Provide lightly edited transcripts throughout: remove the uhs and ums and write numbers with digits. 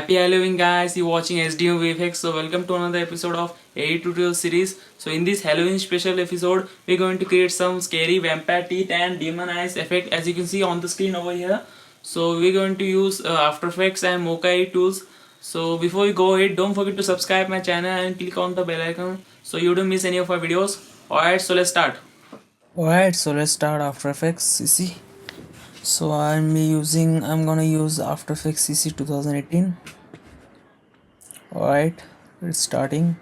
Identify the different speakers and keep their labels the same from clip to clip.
Speaker 1: Happy Halloween guys, you're watching SDMOVFX. So welcome to another episode of A tutorial series. So in this Halloween special episode, we're going to create some scary vampire teeth and demon eyes effect as you can see on the screen over here. So we're going to use After Effects and Mokai tools. So before we go ahead, don't forget to subscribe my channel and click on the bell icon so you don't miss any of our videos. Alright, so let's start. Let's start After Effects CC. So I'm gonna use After Effects CC 2018. Alright, it's starting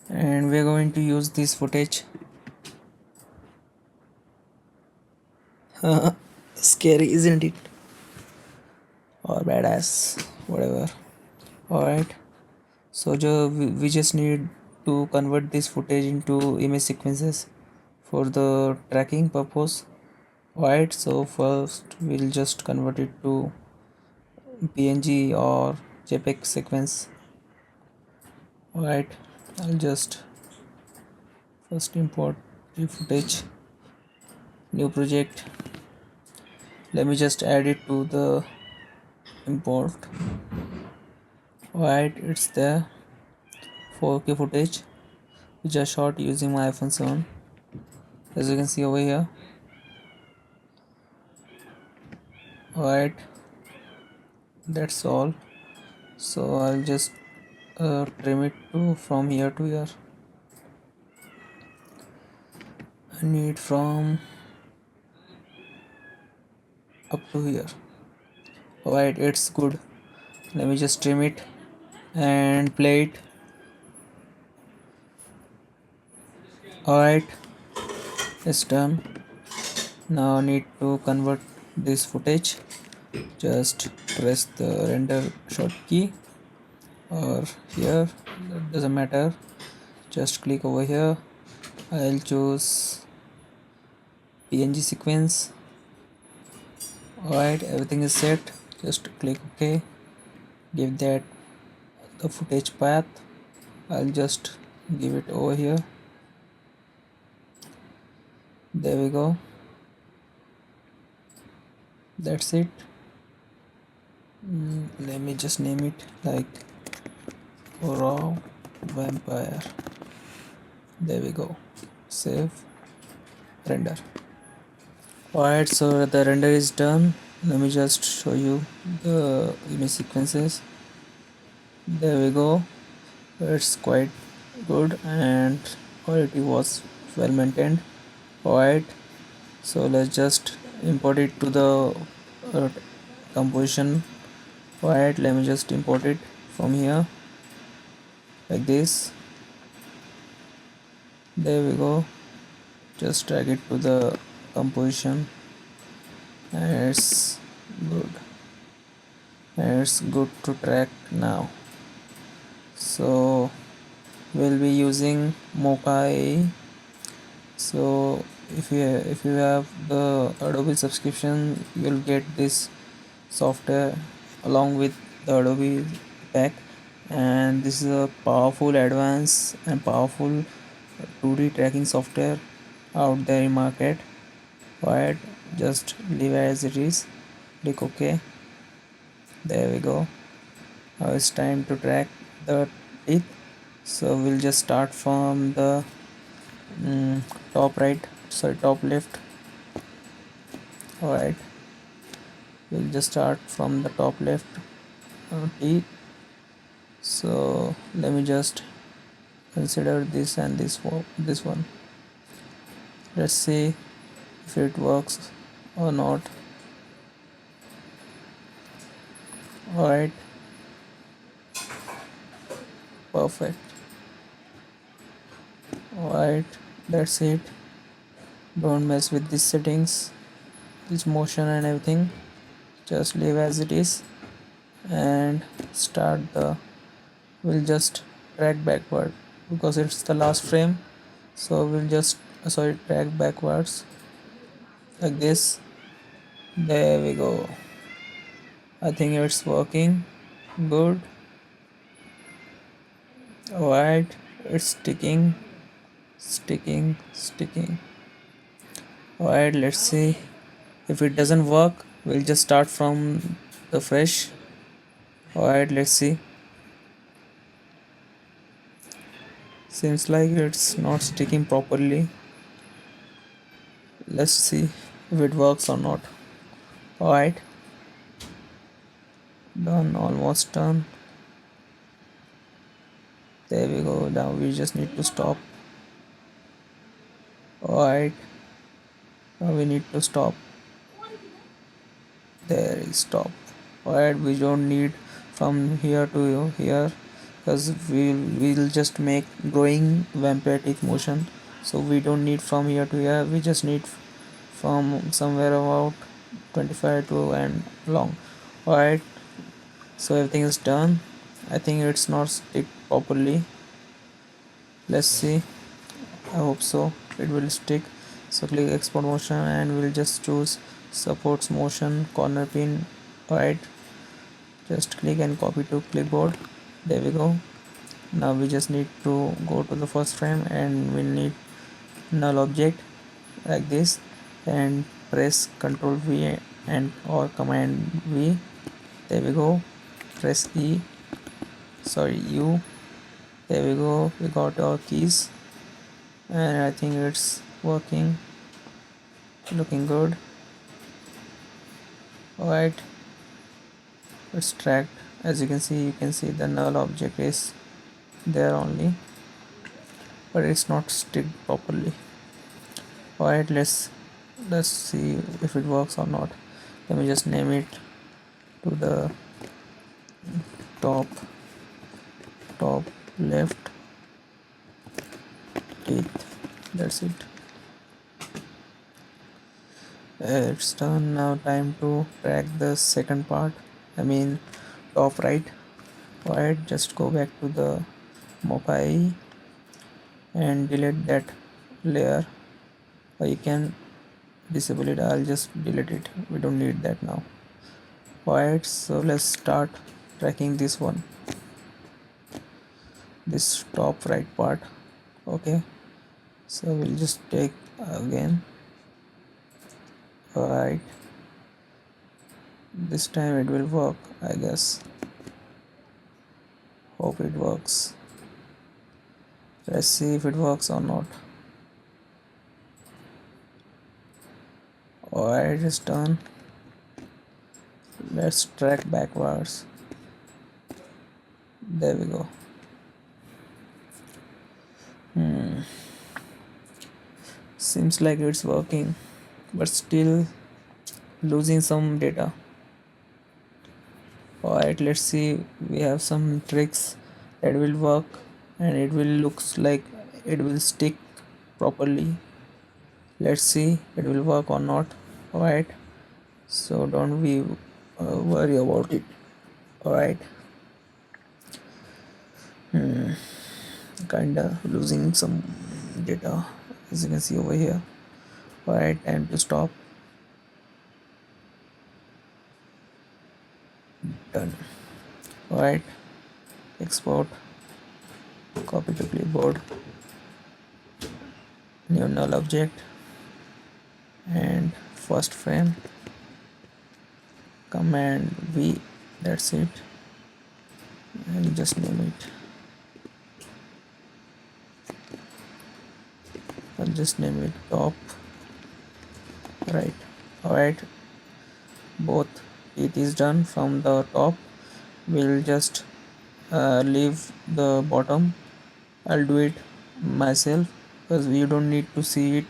Speaker 1: and we're going to use this footage. Scary, isn't it? Or badass, whatever. Alright, so we just need to convert this footage into image sequences for the tracking purpose. Alright, so first we'll just convert it to PNG or JPEG sequence. Alright, I'll just first import the footage, new project. Let me just add it to the import. Alright, it's there, 4K footage which I shot using my iPhone 7 as you can see over here. Alright, that's all. So I'll just trim it to from here to here. I need from up to here. Alright, it's good. Let me just trim it and play it. Alright, it's done. Now I need to convert this footage. Just press the render short key or here, that doesn't matter. Just click over here. I'll choose PNG sequence. Alright, everything is set. Just click OK. Give that the footage path. I'll just give it over here. There we go. That's it. Let me just name it like raw vampire. There we go. Save, render. Alright, so the render is done. Let me just show you the image sequences. There we go. It's quite good and quality was well maintained. Alright, so let's just import it to the composition. Alright, let me just import it from here like this. There we go. Just drag it to the composition and it's good. And it's good to track now. So we'll be using Mokai. So if you have the Adobe subscription, you'll get this software along with the Adobe pack, and this is a powerful, advanced and powerful 2D tracking software out there in market. Alright, just leave as it is. Click OK. There we go. Now it's time to track the teeth. So we'll just start from the top left. Alright, we'll just start from the top left teeth. So let me just consider this and this one. Let's see if it works or not. Alright, perfect. Alright, that's it. Don't mess with these settings, this motion and everything. Just leave as it is and start we'll just drag backward because it's the last frame. So we'll just drag backwards like this. There we go. I think it's working good. Alright, it's sticking. Alright, let's see if it doesn't work. We'll just start from the fresh. Alright, let's see. Seems like it's not sticking properly. Let's see if it works or not. Alright, done, almost done. There we go. Now we just need to stop. Alright, now we need to stop. There is stop. Alright, we don't need from here to here, because we'll just make growing vampire teeth motion, so we don't need from here to here. We just need from somewhere about 25 to and long. Alright, so everything is done. I think it's not stick properly. Let's see. I hope so it will stick. So click export motion and we'll just choose supports motion corner pin. Alright, just click and copy to clipboard. There we go. Now we just need to go to the first frame and we need null object like this, and press Ctrl V and or Command V. There we go. Press U. There we go. We got our keys and I think it's working, looking good. Alright, it's tracked. As you can see the null object is there only, but it's not stick properly. Alright, let's see if it works or not. Let me just name it to the top left teeth. That's it. It's done. Now time to track the second part, I mean top right. Alright, just go back to the MOVFX and delete that layer, or you can disable it. I'll just delete it, we don't need that now. Alright, so let's start tracking this one, this top right part. Okay, so we'll just take again. Alright, this time it will work, I guess. Hope it works. Let's see if it works or not. Alright, it's done. Let's track backwards. There we go. Seems like it's working, but still losing some data. Alright, let's see. We have some tricks that will work and it will looks like it will stick properly. Let's see it will work or not. Alright, so don't be worry about it. Alright, kinda losing some data, as you can see over here. Alright, time to stop. Done. Alright, export, copy to clipboard, new null object and first frame, Command V. That's it, and just name it. I'll just name it top right. Alright, both it is done from the top. We'll just leave the bottom. I'll do it myself because you don't need to see it,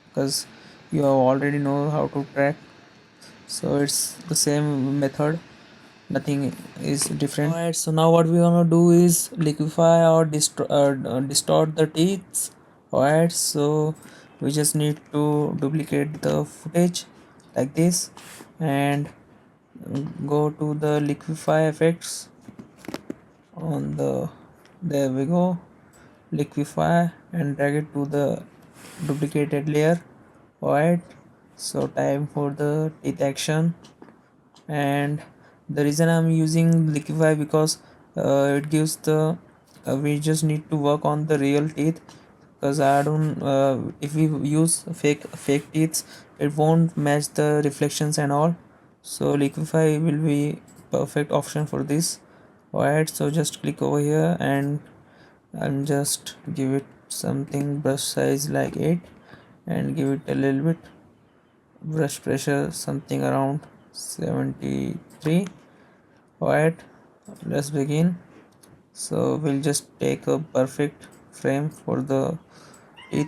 Speaker 1: because you have already know how to track, so it's the same method, nothing is different. Alright, so now what we gonna do is liquify or distort the teeth. Alright, so we just need to duplicate the footage like this and go to the Liquify effects on the, there we go, Liquify, and drag it to the duplicated layer. Alright, so time for the teeth action. And the reason I'm using Liquify because it gives the we just need to work on the real teeth, because I don't if we use fake teeth, it won't match the reflections and all. So Liquify will be perfect option for this. Alright, so just click over here and I'm just give it something brush size like 8 and give it a little bit brush pressure something around 73. Alright, let's begin. So we'll just take a perfect frame for the teeth.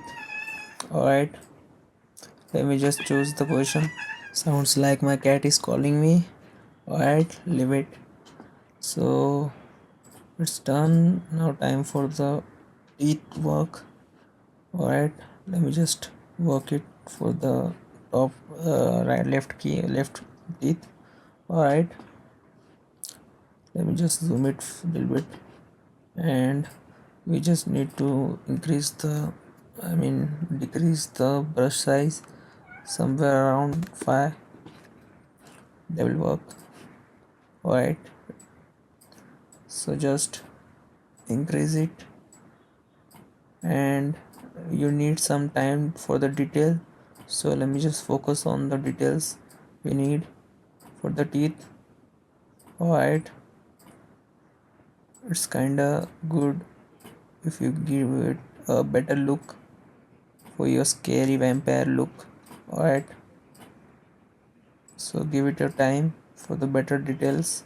Speaker 1: Alright, let me just choose the position. Sounds like my cat is calling me. Alright, leave it. So it's done. Now time for the teeth work. Alright, let me just work it for the top right left key left teeth. Alright, let me just zoom it a little bit, and we just need to increase the decrease the brush size somewhere around 5. That will work. Alright, so just increase it, and you need some time for the detail, so let me just focus on the details we need for the teeth. Alright, it's kinda good if you give it a better look for your scary vampire look. Alright, so give it your time for the better details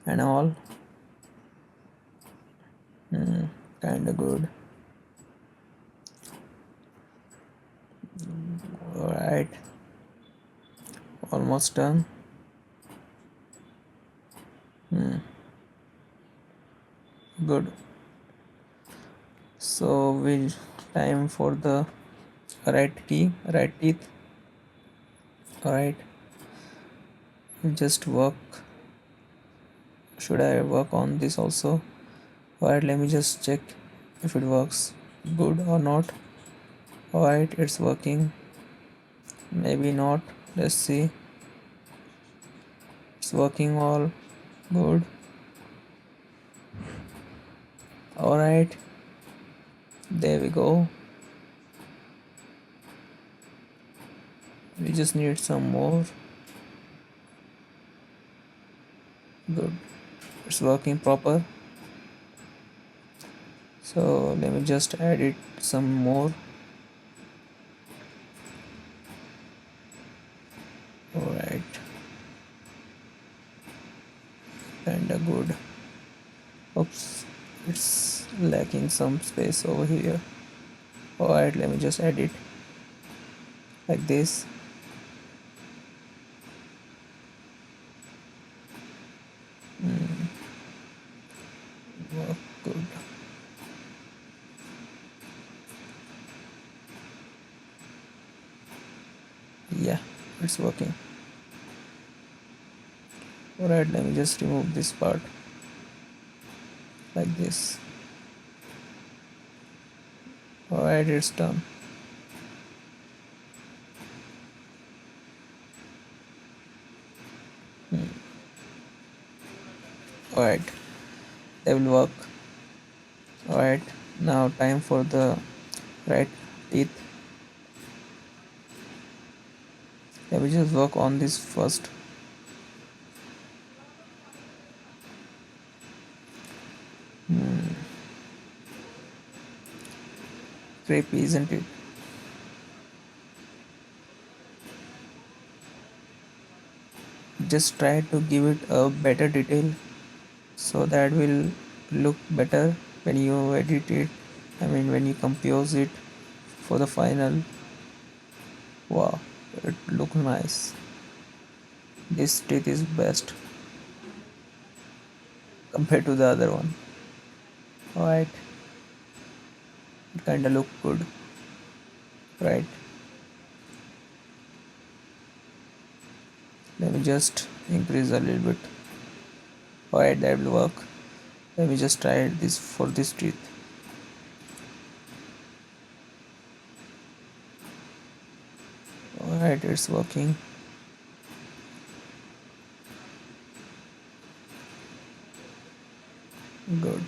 Speaker 1: and all. Kinda good. Alright, almost done. Good. So we'll time for the right teeth. Alright, just work. Should I work on this also? Alright, let me just check if it works good or not. Alright, it's working. Maybe not. Let's see. It's working all good. Alright, there we go. We just need some more. Good. It's working proper. So let me just add it some more. Alright, kinda good. Oops, it's lacking some space over here. Alright, let me just add it like this. Work good. Yeah, it's working. Alright, let me just remove this part like this. Alright, it's done. Alright, that will work. Alright, now time for the right teeth. Let me just work on this first. Creepy, isn't it? Just try to give it a better detail, so that will look better when you edit it. When you compose it for the final. Wow, it looks nice. This teeth is best compared to the other one. Alright, it kinda look good, right? Let me just increase a little bit. Alright, that will work. Let me just try this for this teeth. Alright, it's working. Good.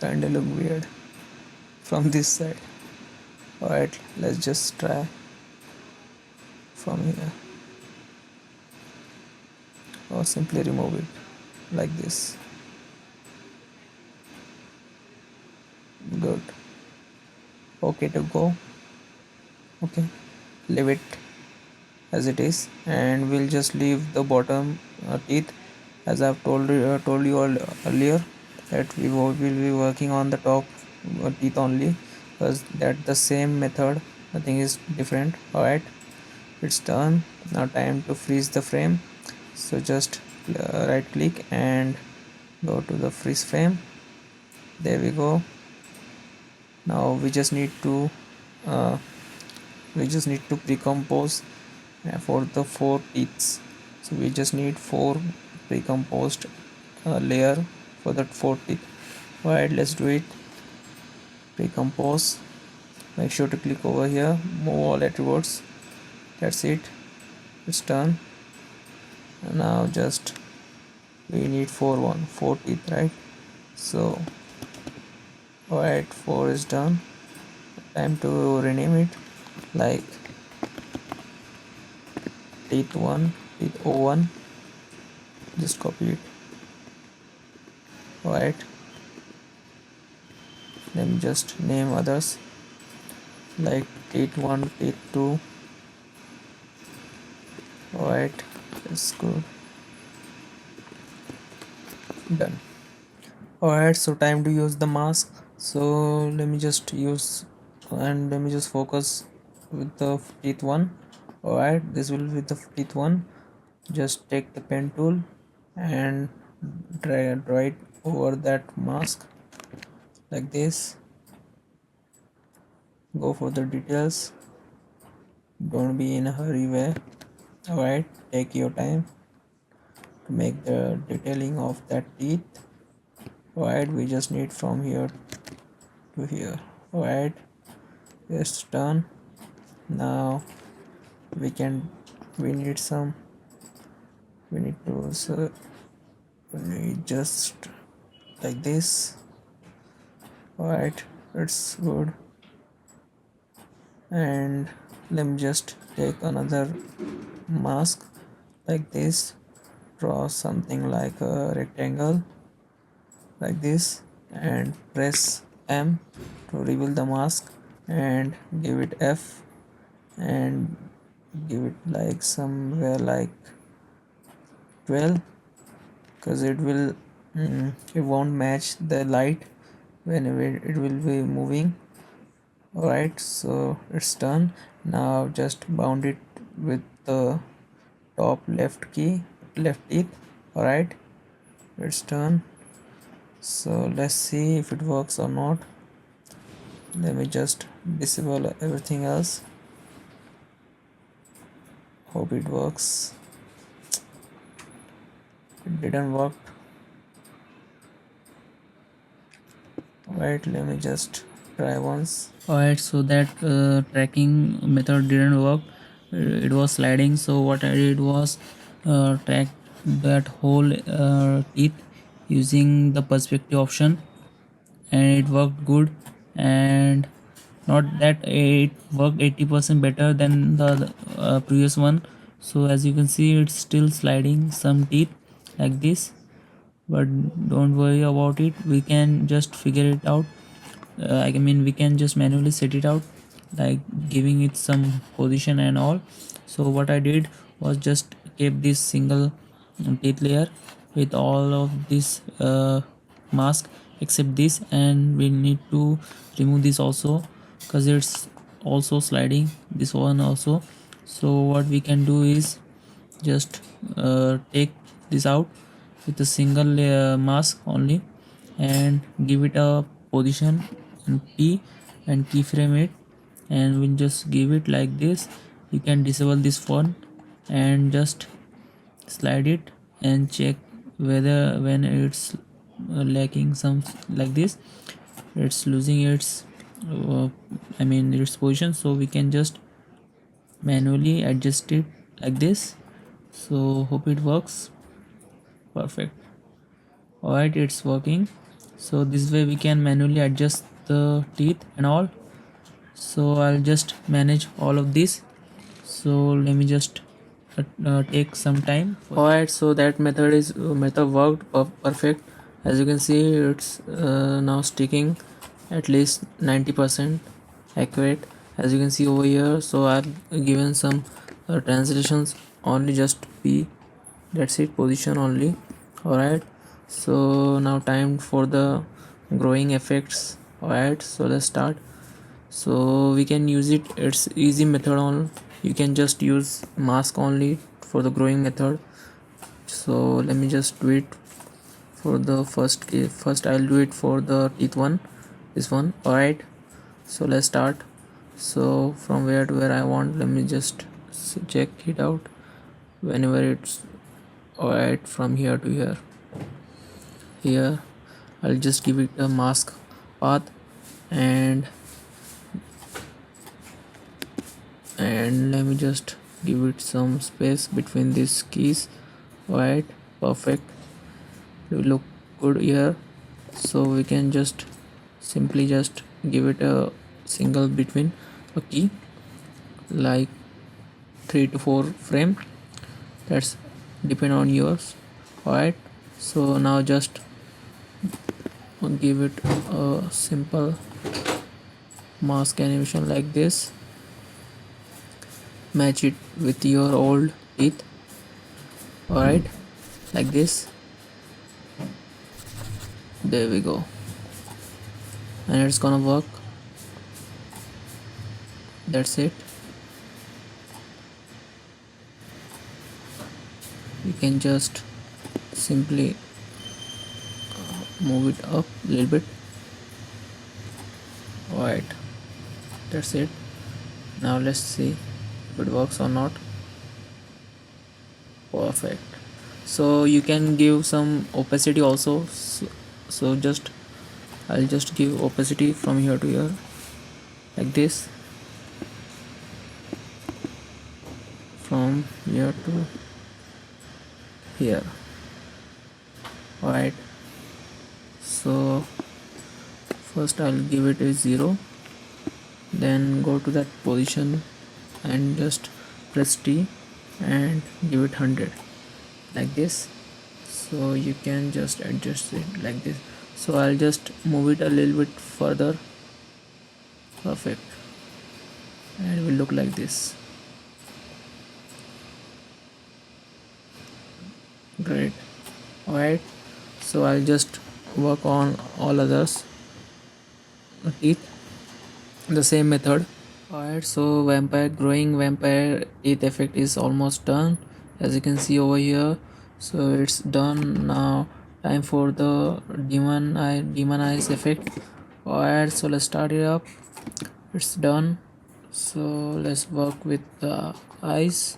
Speaker 1: Kinda look weird from this side. Alright, let's just try from here, or simply remove it like this. Good. Okay to go. Okay, leave it as it is, and we'll just leave the bottom teeth, as I've told you all earlier, that we will be working on the top teeth only, because that the same method, nothing is different. Alright, it's done. Now time to freeze the frame. So just right click and go to the freeze frame. There we go. Now we just need to pre-compose for the 4 teeth. So we just need 4 pre-composed layer for that 4 teeth. Alright, let's do it. Pre-compose. Make sure to click over here, move all attributes. That's it, it's done. Now just we need 4 teeth, right? So alright, 4 is done. Time to rename it like teeth 1, teeth O1. Just copy it. Alright, let me just name others like teeth 1, teeth 2. Alright, that's good. Done. Alright, so time to use the mask. So let me just focus with the teeth 1. Alright, this will be the teeth 1. Just take the pen tool and drag right over that mask like this. Go for the details, don't be in a hurry way. Alright, take your time to make the detailing of that teeth. Alright, we just need from here to here. Alright, it's done. Now we need just like this. Alright, it's good. And let me just take another mask like this, draw something like a rectangle like this, and press M to reveal the mask, and give it F and give it like somewhere like 12, because it won't match the light whenever it will be moving. Alright, so it's done. Now just bound it with the top left teeth. Alright, it's done. So let's see if it works or not. Let me just disable everything else. Hope it works. It didn't work. Alright, let me just try once. Alright, so that tracking method didn't work. It was sliding, so what I did was track that whole teeth using the perspective option, and it worked good. And not that it worked 80% better than the previous one. So as you can see, it's still sliding some teeth like this, but don't worry about it, we can just figure it out. I mean, we can just manually set it out, like giving it some position and all. So what I did was just keep this single teeth layer with all of this mask except this, and we need to remove this also because it's also sliding, this one also. So what we can do is just take this out with a single layer mask only, and give it a position and P, and keyframe it, and we'll just give it like this. You can disable this font and just slide it and check whether when it's lacking some like this, it's losing its its position. So we can just manually adjust it like this. So hope it works. Perfect. Alright, it's working. So this way we can manually adjust the teeth and all. So I'll just manage all of this. So let me just take some time. Alright, so that method worked perfect. As you can see, it's now sticking at least 90% accurate, as you can see over here. So I've given some translations only, just P, that's it, position only. Alright, so now time for the growing effects. Alright, so let's start. So we can use it's easy method on, you can just use mask only for the growing method. So let me just do it for the first case. First I'll do it for the teeth one, this one. Alright, so let's start. So from where to where I want, let me just check it out whenever it's alright. From here to here I'll just give it a mask path, and let me just give it some space between these keys. Alright, perfect, it will look good here. So we can just simply just give it a single between a key, like 3 to 4 frame, that's depend on yours. Alright, so now just give it a simple mask animation like this, match it with your old teeth. Alright, like this, there we go, and it's gonna work. That's it. You can just simply move it up a little bit. Alright, that's it. Now let's see if it works or not. Perfect. So you can give some opacity also. So just I'll just give opacity from here to here, like this, from here to here. Alright, so first I'll give it a 0, then go to that position and just press T and give it 100, like this. So you can just adjust it like this. So I'll just move it a little bit further. Perfect, and it will look like this. Great. Alright, so I'll just work on all others teeth, the same method. Alright, so growing vampire teeth effect is almost done, as you can see over here. So it's done. Now time for the demon eyes effect. Alright, so let's start it up. It's done. So let's work with the eyes.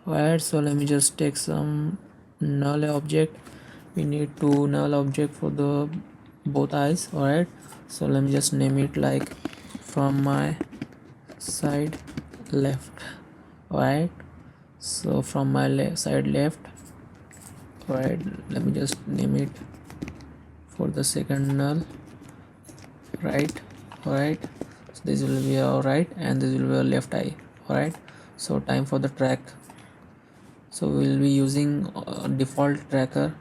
Speaker 1: Alright, so let me just take some null object. We need two null object for the both eyes. Alright, so let me just name it like from my side left. Alright, so from my side left. Alright, let me just name it for the second null right. Alright, so this will be our right and this will be our left eye. Alright, so time for the track. So we will be using default tracker.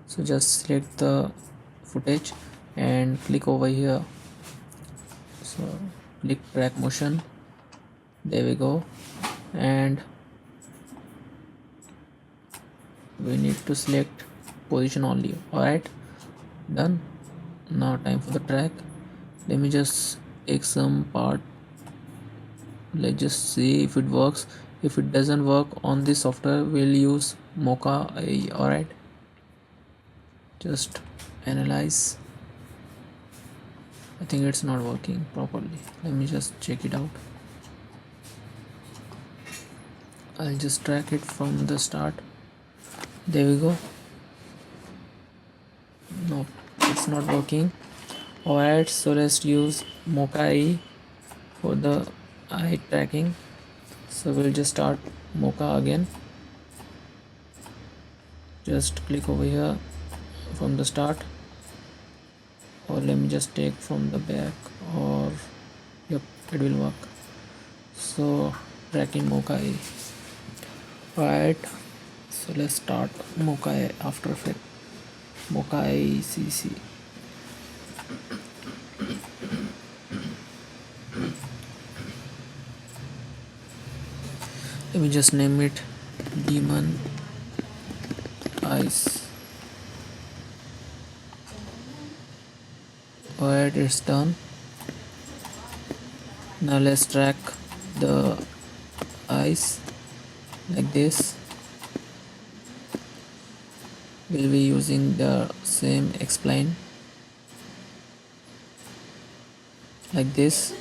Speaker 1: So just select the footage and click over here. So click track motion, there we go, and we need to select position only. Alright, done. Now time for the track. Let me just take some part, let's just see if it works. If it doesn't work on this software, we'll use Mocha AI. Alright, just analyze. I think it's not working properly. Let me just check it out. I'll just track it from the start. There we go. No, it's not working. Alright, so let's use Mocha AI for the eye tracking. So we'll just start Mocha again. Just click over here from the start. or let me just take from the back, or yep, it will work. So tracking Mokai. Right, so let's start Mokai After Effects. Mokai CC. Let me just name it Demon Eyes. Alright, it's done. Now let's track the eyes like this. We'll be using the same explain like this.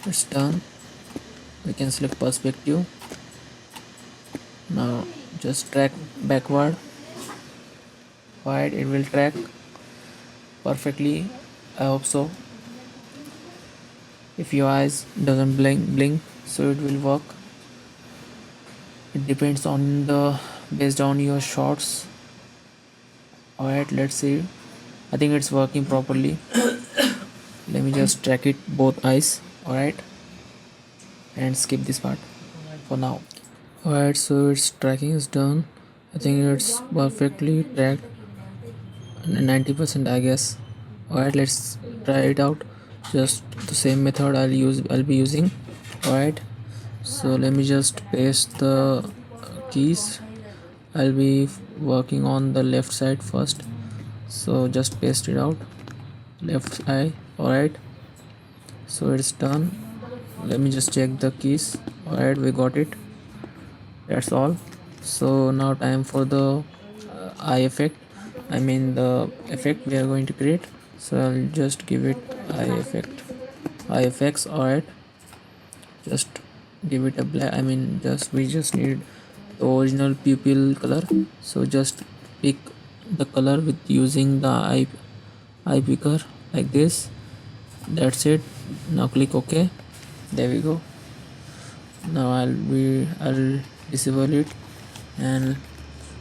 Speaker 1: It's done. We can select perspective. Now just track backward. Alright, it will track perfectly. I hope so. If your eyes doesn't blink, so it will work. It depends on the based on your shots. Alright, let's see. I think it's working properly. Let me just track it both eyes. Alright, and skip this part for now. Alright, so its tracking is done. I think it's perfectly tracked, 90% I guess. Alright, let's try it out. Just the same method I'll be using. Alright, so let me just paste the keys. I'll be working on the left side first, so just paste it out, left eye. Alright, so it's done. Let me just check the keys. Alright, we got it. That's all. So now time for the eye effect, I mean the effect we are going to create. So I'll just give it eye effect, eye effects. Alright, just give it a black, I mean we just need the original pupil color. So just pick the color with using the eye picker like this. That's it. Now click OK. There we go. Now I'll disable it and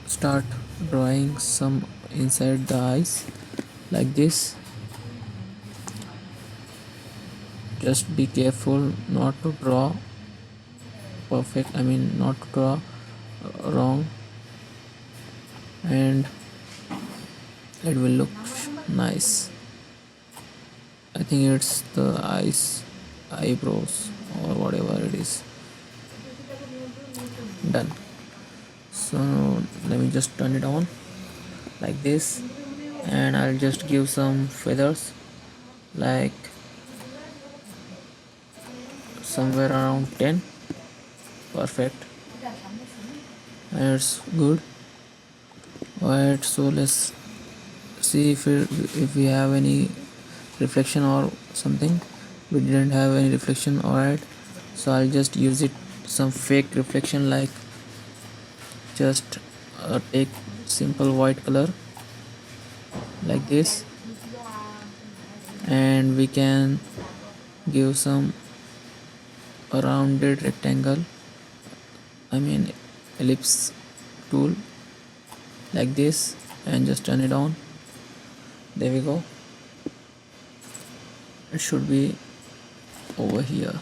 Speaker 1: start drawing some inside the eyes like this. Just be careful not to draw perfect, I mean not to draw wrong, and it will look nice. I think it's the eyebrows or whatever it is. Done. So let me just turn it on like this, and I'll just give some feathers like somewhere around 10. Perfect, and it's good. Alright, so let's see if we have any reflection or something. We didn't have any reflection. Alright, so I'll just use it some fake reflection, like just take simple white color like this, and we can give some a rounded rectangle, I mean ellipse tool like this, and just turn it on. There we go. It should be over here.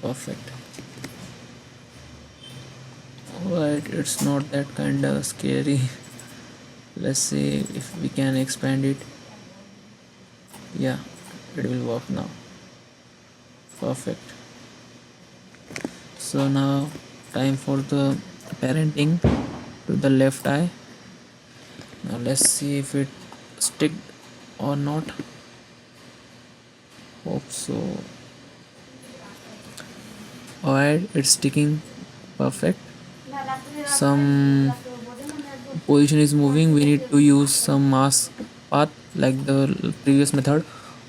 Speaker 1: Perfect. Alright, it's not that kind of scary. Let's see if we can expand it. Yeah, it will work now. Perfect. So now time for the parenting to the left eye. Now let's see if it stick or not. Hope so. Alright, it's sticking. Perfect. Some position is moving. We need to use some mask path like the previous method.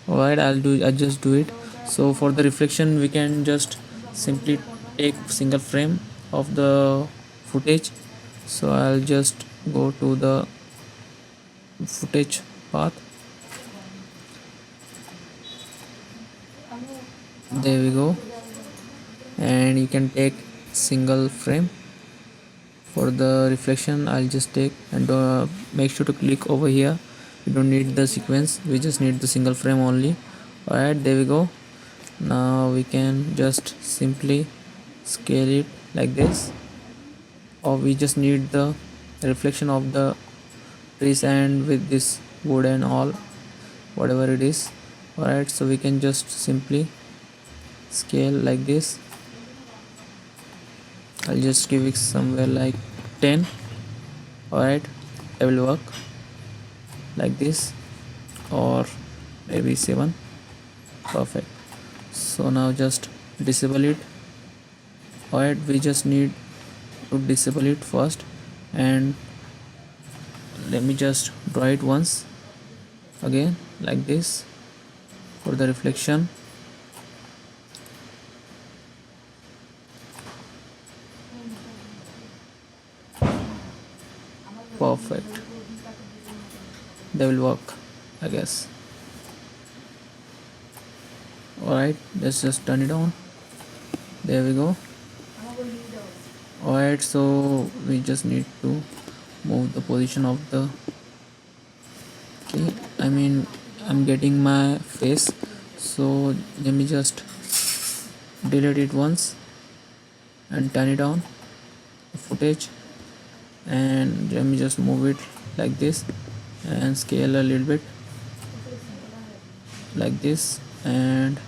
Speaker 1: Alright, I'll just do it. So for the reflection, we can just simply take single frame of the footage. So I'll just go to the footage path. There we go, and you can take single frame For the reflection, I'll just take and make sure to click over here. We don't need the sequence, we just need the single frame only. Alright, there we go. Now we can just simply scale it like this, or we just need the reflection of the trees and with this wood and all, whatever it is. Alright, so we can just simply scale like this. I'll just give it somewhere like 10. Alright, I will work like this, or maybe 7. Perfect. So now just disable it. Alright, we just need to disable it first, and let me just draw it once again like this for the reflection. Perfect. They will work, I guess. Alright, let's just turn it on. There we go. Alright, so we just need to move the position of the tree. I mean, I'm getting my face, so let me just delete it once and turn it on the footage, and let me just move it like this and scale a little bit like this, and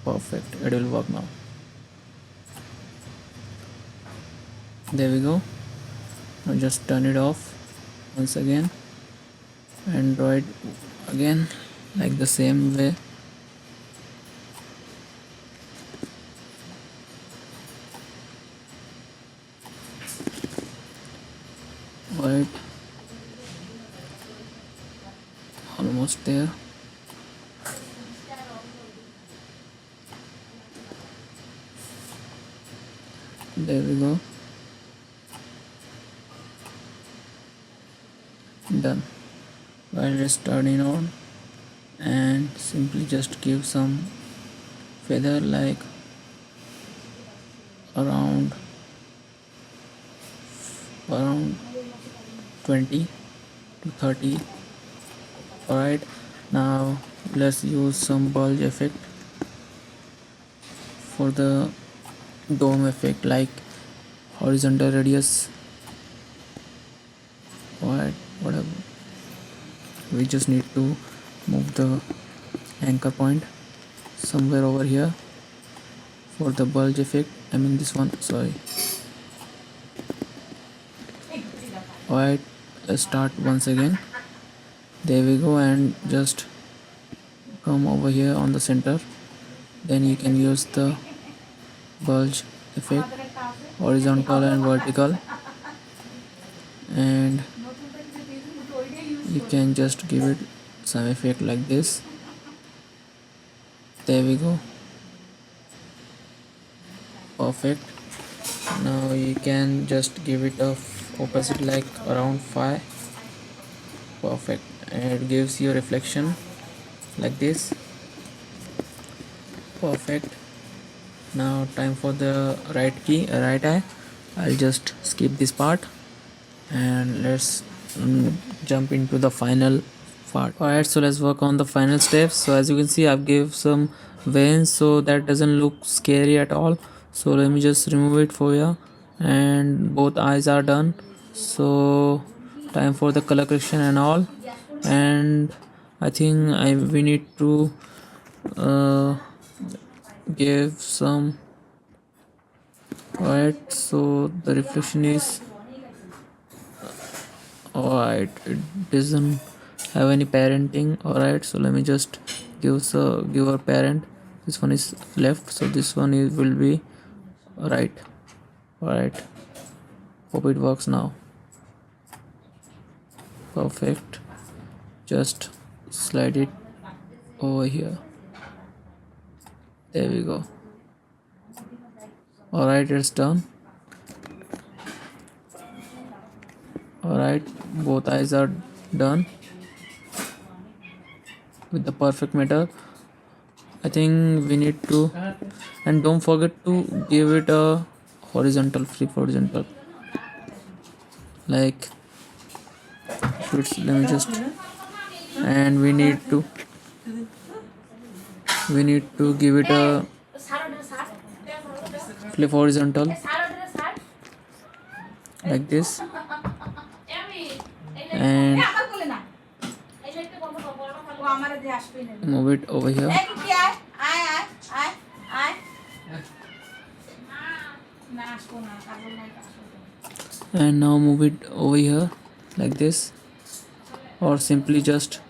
Speaker 1: perfect, it will work now. There we go. Now just turn it off once again and draw it again like the same way. Alright, almost there. There we go. Done. While it's turning on, and simply just give some feather like around 20 to 30. Alright, now let's use some bulge effect for the dome effect, like horizontal radius. Alright, whatever, we just need to move the anchor point somewhere over here for the bulge effect. I mean this one, sorry. Alright, let's start once again. There we go, and just come over here on the center. Then you can use the bulge effect, horizontal and vertical, and you can just give it some effect like this. There we go. Perfect. Now you can just give it a opacity like around 5. Perfect, and it gives you a reflection like this. Perfect. Now time for the right eye. I'll just skip this part and let's jump into the final part. Alright, so let's work on the final steps. So as you can see, I've gave some veins so that doesn't look scary at all. So let me just remove it for you, and both eyes are done. So time for the color correction and all, and I think we need to give some. Alright, so the reflection is alright, it doesn't have any parenting. Alright, so let me just give a parent. This one is left, so this one will be right. Alright, hope it works now. Perfect, just slide it over here. There we go. Alright, it's done. Alright, both eyes are done with the perfect method. I think we need to, and don't forget to give it a horizontal, flip horizontal, like let me just, and we need to give it a flip horizontal like this, and move it over here, and now move it over here like this, or simply just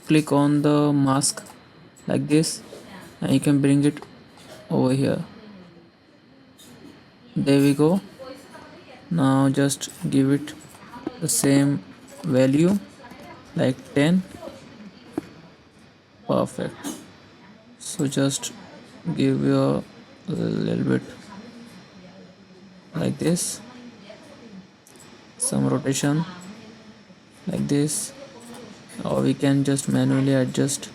Speaker 1: click on the mask like this, and you can bring it over here. There we go. Now just give it the same value like 10. Perfect. So just give you a little bit like this, some rotation like this, or we can just manually adjust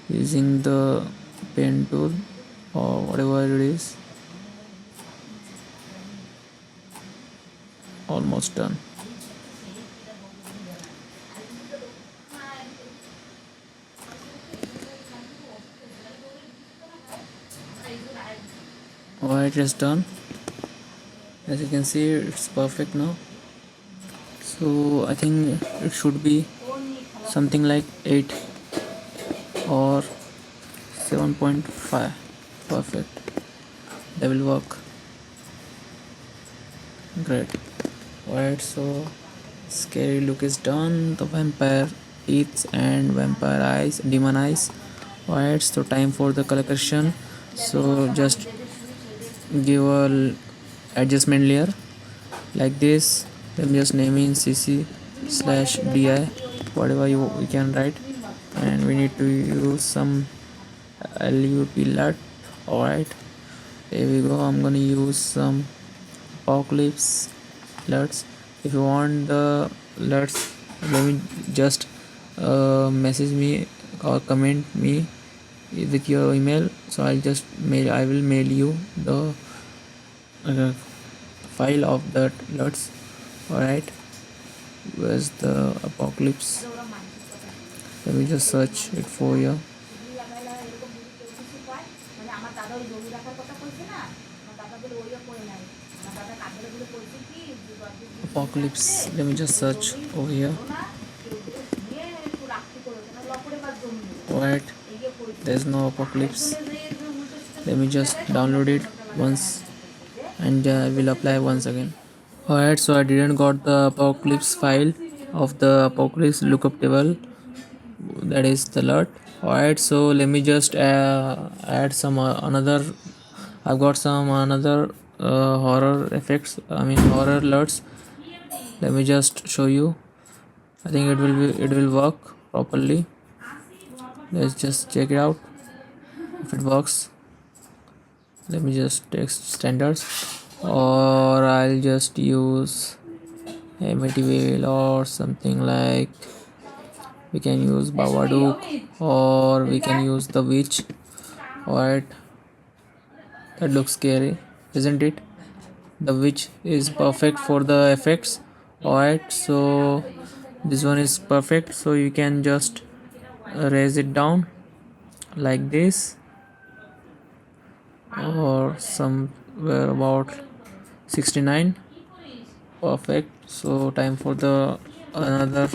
Speaker 1: using the pen tool or whatever it is. Almost done. Alright, it's done. As you can see, it's perfect now. So I think it should be something like 8 or 7.5. Perfect. That will work. Great. Alright, so scary look is done. The vampire teeth and vampire eyes, demon eyes. Alright, so time for the color correction. So just give a adjustment layer like this. Let me just name in cc/di, whatever you can write, and we need to use some LUP LUT. Alright, there we go. I'm gonna use some apocalypse LUTs. If you want the LUTs, let me just message me or comment me with your email, so I will mail you the file of that LUTs. Alright, where's the apocalypse? Let me just search it for you. Apocalypse, let me just search over here. Alright, there's no apocalypse. Let me just download it once and I will apply once again. Alright, so I didn't got the apocalypse file of the apocalypse lookup table, that is the LUT. Alright, so let me just add some another. I've got some another horror effects, horror LUTs. Let me just show you. I think it will work properly. Let's just check it out if it works. Let me just take standards, or I'll just use Amityville or something like. We can use Babadook, or we can use the witch. Alright, that looks scary, isn't it? The witch is perfect for the effects. Alright, so this one is perfect, so you can just raise it down like this, or somewhere about 69. Perfect. So time for the another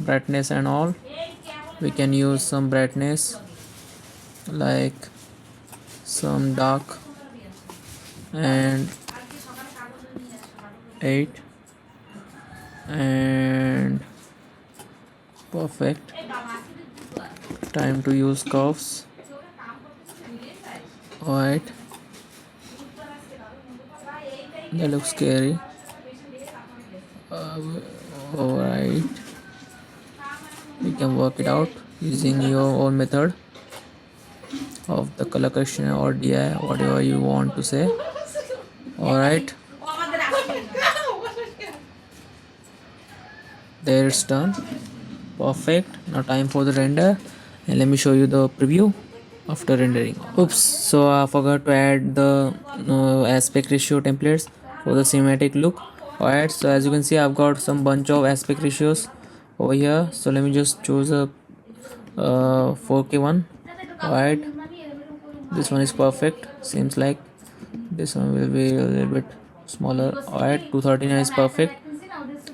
Speaker 1: brightness and all. We can use some brightness like some dark and 8, and perfect. Time to use curves. Alright, that looks scary. Alright, you can work it out using your own method of the color correction or DI, whatever you want to say. Alright, there it's done. Perfect. Now time for the render, And let me show you the preview after rendering. Oops, so I forgot to add the aspect ratio templates for the cinematic look. Alright, so as you can see, I've got some bunch of aspect ratios over here. So let me just choose a 4K one. Alright, this one is perfect. Seems like this one will be a little bit smaller. Alright, 239 is perfect.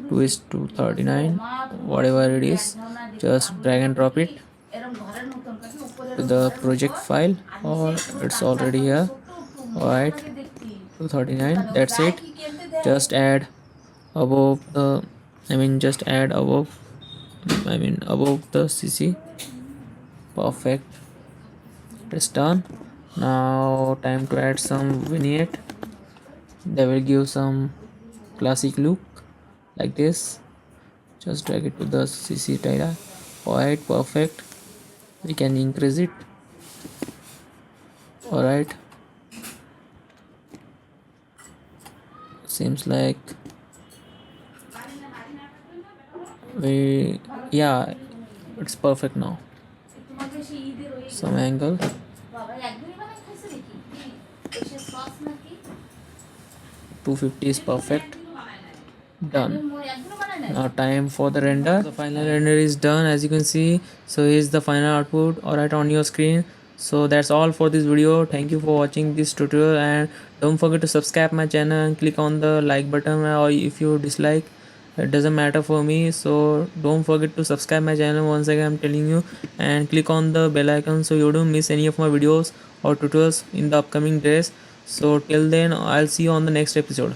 Speaker 1: 2 is 239, whatever it is. Just drag and drop it to the project file, or it's already here. Alright, 239, that's it. Just add above the above the CC. Perfect, it's done. Now time to add some vignette that will give some classic look like this. Just drag it to the CC data. Alright, perfect. We can increase it. Alright, seems like yeah, it's perfect now. Some angle, 250 is perfect. Done. Now time for the render. The final render is done, as you can see. So here's the final output alright on your screen. So that's all for this video. Thank you for watching this tutorial, and don't forget to subscribe my channel and click on the like button, or if you dislike, it doesn't matter for me. So don't forget to subscribe my channel once again, I'm telling you, and click on the bell icon so you don't miss any of my videos or tutorials in the upcoming days. So till then, I'll see you on the next episode.